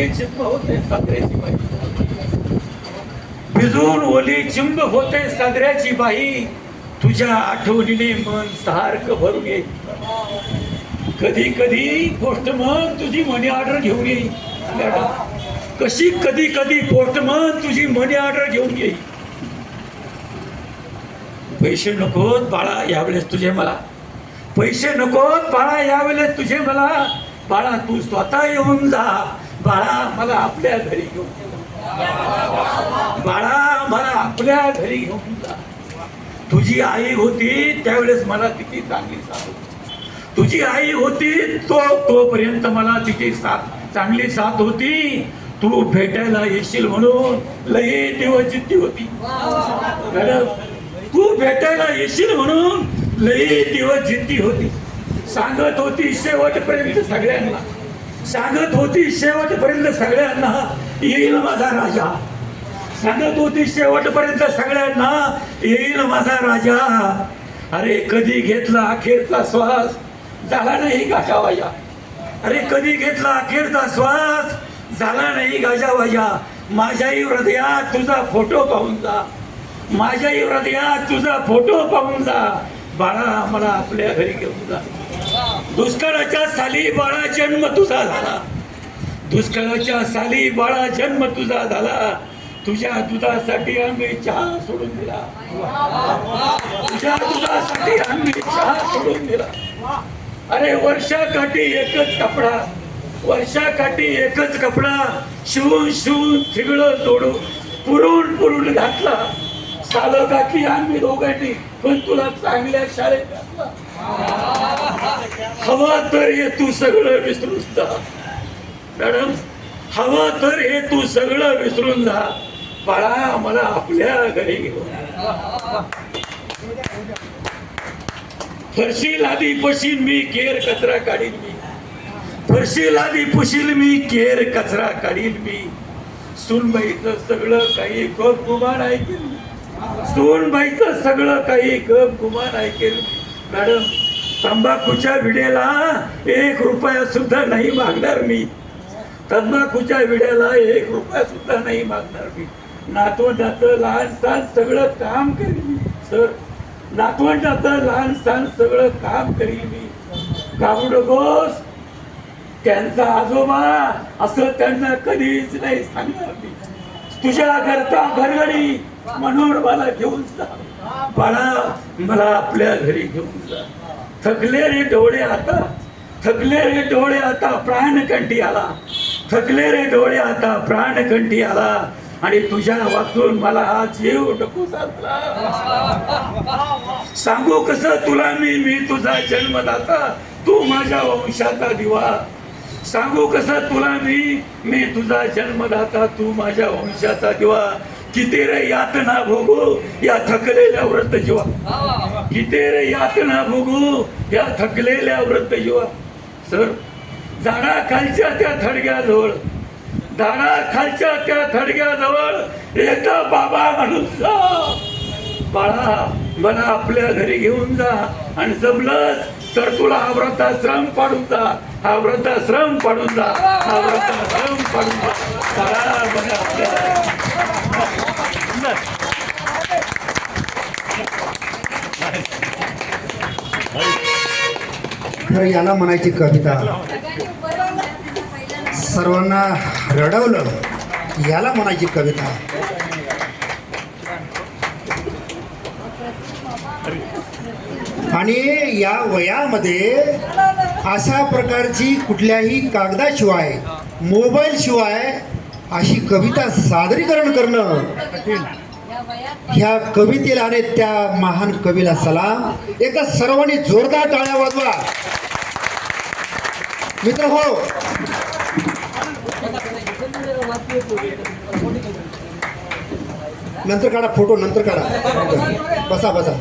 ओली चिंब होते साजऱ्याची बाई, भिजून ओली चिंब होते साजऱ्याची बाई, तुझ्या आठवणीने मन सारखं भरून येईल. कधी कधी पोस्टमन तुझी मनी ऑर्डर घेऊन येईल. कशी कधी कधी पोस्टमन तुझी मनी ऑर्डर घेऊन येईल. पैसे नकोत बाळा यावेळेस तुझे मला, पैसे नकोत बाळा यावेळेस तुझे मला, बाळा तू स्वतः येऊन जा बाळा, मला आपल्या घरी घेऊन बाळा, मला आपल्या घरी घेऊन जा. तुझी आई होती त्यावेळेस मला किती चांगली साथ होती. तुझी आई होती तोपर्यंत मला तिची चांगली साथ होती. तू भेटायला येशील म्हणून लई दिवस जिद्दी होती. तू भेटायला येशील म्हणून लई दिवस जिद्दी होती. सांगत होती शेवटपर्यंत सगळ्यांना, सांगत होती शेवटपर्यंत सगळ्यांना येईल माझा राजा. सांगत होती शेवटपर्यंत सगळ्यांना येईल माझा राजा. अरे कधी घेतला अखेरचा श्वास, झाला नाही गाजावाजा. अरे कधी घेतला अखेरचा श्वास, झाला नाही गाजावाजा. माझ्याही हृदयात तुझा फोटो पाहून जा, माझ्याही हृदयात तुझा फोटो पाहून जा बाळा, मला आपल्या घरी घेऊन जा. दुष्काळाच्या साली बाळा जन्म तुझा झाला, दुष्काळाच्या साली बाळा जन्म तुझा झाला. तुझ्या दुधासाठी आम्ही चहा सोडून दिला, तुझ्या दुधासाठी आम्ही चहा सोडून दिला. अरे वर्षाकाठी एकच कपडा, वर्षाकाठी एकच कपडा, शिवून शिवून थिगळं जोडून पुरून पुरून घातला. सालं घातली आम्ही दोघांनी, पण तुला चांगल्या शाळेत घातला. हवा तर हे तू सगळं विसरून जा मॅडम, हवा तर हे तू सगळं विसरून जा बाळा, मला आपल्या घरी घेऊन. फरशी लादी पशील मी, केर कचरा काढील मी, फरशी लादी पुशील मी, केर कचरा काढील मी. सूनबाईचं सगळं काही गप गुमान ऐकेल, सूनबाईचं सगळं काही गप गुमान ऐकेल. मॅडम तंबाखूच्या विड्याला 1 रुपया सुद्धा नाही मागणार मी, तंबाखूच्या विड्याला 1 रुपया सुद्धा नाही मागणार मी. नातवंडाचं लहान सहान सगळं काम करील मी सर, नातवंडाचं लहान सहान सगळं काम करील मी. काढू नकोस त्यांचा आजोबा असं त्यांना कधीच नाही सांगणार मी. तुझ्या घरचा घरगडी म्हणून मला घेऊन जा बाळा, मला आपल्या घरी घेऊन जा. थकले रे डोळे आता, थकले रे डोळे आता प्राणकंठी आला, थकले रे डोळे आता प्राणकंठी आला. आणि तुझ्या वाचून मला हा जीव नको साधला. सांगू कसं तुला मी तुझा जन्मदाता, तू माझ्या वंशाचा दिवा. सांगू कसं तुला मी तुझा जन्मदाता, तू माझ्या वंशाचा दिवा. किती रे यातना भोगू या थकलेल्या व्रत जीवा, किती रे यातना भोगू या थकलेल्या व्रत जीवा. सर झाडा खालच्या त्या थडग्याजवळ, झाडा खालच्या त्या थडग्याजवळ एकदा बाबा म्हणून जा बाळा, मला आपल्या घरी घेऊन जा. आणि जमलंच तर तुला हा व्रताश्रम पाडून जा, हा व्रताश्रम पाडून जा, हा व्रताश्रम पाडून जा बाळा, मला आपल्या. तर याला म्हणायची कविता, सर्वांना रडवलं याला म्हणायची कविता. आणि या वयामध्ये अशा प्रकारची कुठल्याही कागदाशिवाय, मोबाईल शिवाय अशी कविता सादरीकरण करणं, ह्या कवितेला आणि त्या महान कवीला सलाम. एकदा सर्वांनी जोरदार टाळ्या वाजवा मित्र हो. नंतर काढा फोटो, नंतर काढा. बसा बसा.